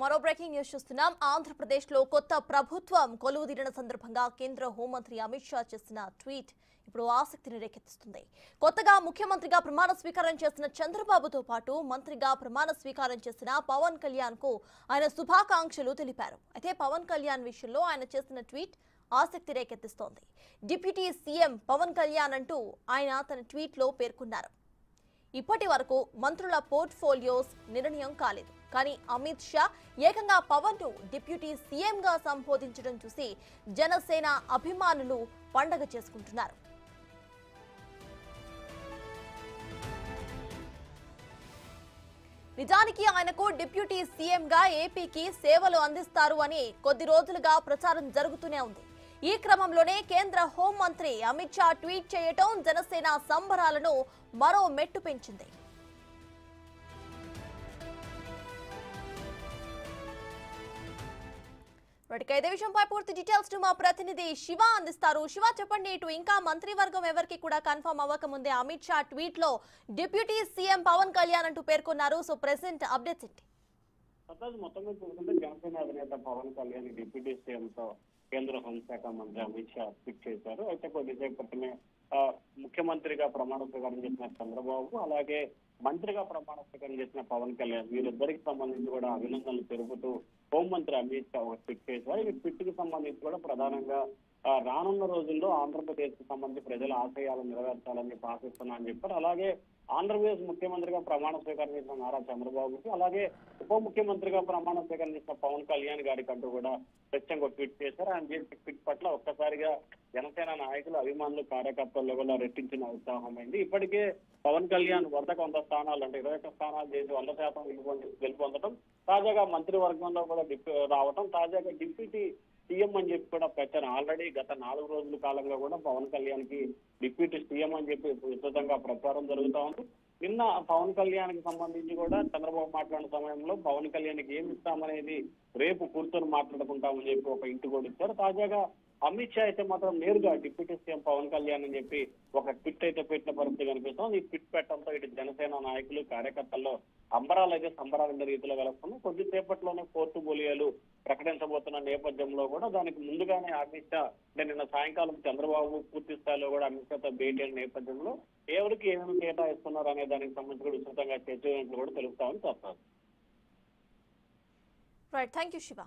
మరో breaking news చూస్తున్నాం. ఆంధ్రప్రదేశ్ లో కొత్త ప్రభుత్వం కొలువుదీరిన సందర్భంగా కేంద్ర హోంమంత్రి అమిత్ షా చేసిన ట్వీట్ ఇప్పుడు ఆసక్తిని రేకెత్తిస్తుంది. కొత్తగా ముఖ్యమంత్రిగా ప్రమాణ స్వీకారం చేసిన చంద్రబాబుతో పాటు మంత్రిగా ప్రమాణ స్వీకారం చేసిన పవన్ కళ్యాణ్ కు ఆయన శుభాకాంక్షలు తెలిపారు. అయితే పవన్ కళ్యాణ్ విషయంలో ఆయన చేసిన ట్వీట్ ఆసక్తి రేకెత్తిస్తోంది. డిప్యూటీ సీఎం పవన్ కళ్యాణ్ అంటూ ఆయన తన ట్వీట్ లో పేర్కొన్నారు. ఇప్పటి వరకు మంత్రుల పోర్ట్ఫోలియోస్ నిర్ణయం కాలేదు. కానీ అమిత్ షా ఏకంగా పవన్ ను డిప్యూటీ సీఎం గా సంబోధించడం చూసి జనసేన అభిమానులు పండగ చేసుకుంటున్నారు. నిజానికి ఆయనకు డిప్యూటీ సీఎం గా ఏపీకి సేవలు అందిస్తారు అని కొద్ది రోజులుగా ప్రచారం జరుగుతూనే ఉంది. ఈ క్రమంలోనే కేంద్ర హోంమంత్రి అమిత్ షా ట్వీట్ చేయటం జనసేన సంబరాలను మరో మెట్టు పెంచింది. ఇదే విషయంపై పూర్తి డీటెయిల్స్ మా ప్రతినిధి శివ అందిస్తారు. శివ, చెప్పండి, ఇటు ఇంకా మంత్రివర్గం ఎవరికి కూడా కన్ఫర్మ్ అవ్వకముందే అమిత్ షా ట్వీట్ లో డిప్యూటీ సీఎం పవన్ కళ్యాణ్ అంటూ పేర్కొన్నారు. సో ప్రెసెంట్ అప్డేట్స్ ఏంటి? మొత్తంగా చూసుకుంటే జనసేన అధినేత పవన్ కళ్యాణ్ డిప్యూటీ సీఎం తో కేంద్ర హోంశాఖ మంత్రి అమిత్ షా ట్వీట్ చేశారు. అయితే కొద్దిసేపు క్రితమే ముఖ్యమంత్రిగా ప్రమాణ స్వీకారం చేసిన చంద్రబాబు, అలాగే మంత్రిగా ప్రమాణ స్వీకారం చేసిన పవన్ కళ్యాణ్ వీరిద్దరికి సంబంధించి కూడా అభినందనలు తెలుపుతూ హోంమంత్రి అమిత్ షా ఒక ట్వీట్ చేశారు. ఈ ట్వీట్ కి సంబంధించి కూడా ప్రధానంగా రానున్న రోజుల్లో ఆంధ్రప్రదేశ్ కు సంబంధించి ప్రజల ఆశయాలు నెరవేర్చాలని ఆశిస్తున్నా అని చెప్పారు. అలాగే ఆంధ్రప్రదేశ్ ముఖ్యమంత్రిగా ప్రమాణ స్వీకారం చేసిన నారా చంద్రబాబుకి, అలాగే ఉప ముఖ్యమంత్రిగా ప్రమాణ స్వీకారం చేసిన పవన్ కళ్యాణ్ గారికి అంటూ కూడా ప్రత్యేకంగా ట్వీట్ చేశారు. ఆయన చేసిన ట్వీట్ పట్ల ఒక్కసారిగా జనసేన నాయకులు, అభిమానులు, కార్యకర్తల్లో కూడా రెట్టించిన ఉత్సాహమైంది. ఇప్పటికే పవన్ కళ్యాణ్ 100 స్థానాలు అంటే 21 స్థానాలు చేసి 100% గెలుపొందడం, తాజాగా మంత్రివర్గంలో కూడా రావటం, తాజాగా డిప్యూటీ సీఎం అని చెప్పి కూడా ప్రచారం ఆల్రెడీ గత 4 రోజుల కాలంగా కూడా పవన్ కళ్యాణ్ కి డిప్యూటీ సీఎం అని చెప్పి విస్తృతంగా ప్రచారం జరుగుతా ఉంది. నిన్న పవన్ కళ్యాణ్ కి సంబంధించి కూడా చంద్రబాబు మాట్లాడిన సమయంలో పవన్ కళ్యాణ్ కి ఏమి ఇస్తామనేది రేపు కూర్చొని మాట్లాడుకుంటామని చెప్పి ఒక ఇంటి కూడా ఇచ్చారు. తాజాగా అమిత్ షా అయితే మాత్రం నేరుగా డిప్యూటీ సీఎం పవన్ కళ్యాణ్ అని చెప్పి ఒక ట్వీట్ అయితే పెట్టిన పరిస్థితి కనిపిస్తుంది. ఈ ట్వీట్ పెట్టడంతో ఇటు జనసేన నాయకులు, కార్యకర్తల్లో అంబరాలు అయితే సంబరాల రీతిలో వెలుస్తున్నాయి. కొద్దిసేపట్లోనే పోర్టుఫోలియోలు ప్రకటించబోతున్న నేపథ్యంలో కూడా దానికి ముందుగానే అమిత్ షా అంటే నిన్న సాయంకాలం చంద్రబాబు పూర్తి స్థాయిలో కూడా అమిత్ షాతో భేటీ అయిన నేపథ్యంలో ఎవరికి ఏమేమి కేటాయిస్తున్నారు అనే దానికి సంబంధించి కూడా విస్తృతంగా చర్చ కూడా తెలుస్తామని చెప్తారు. Right, thank you Shiva.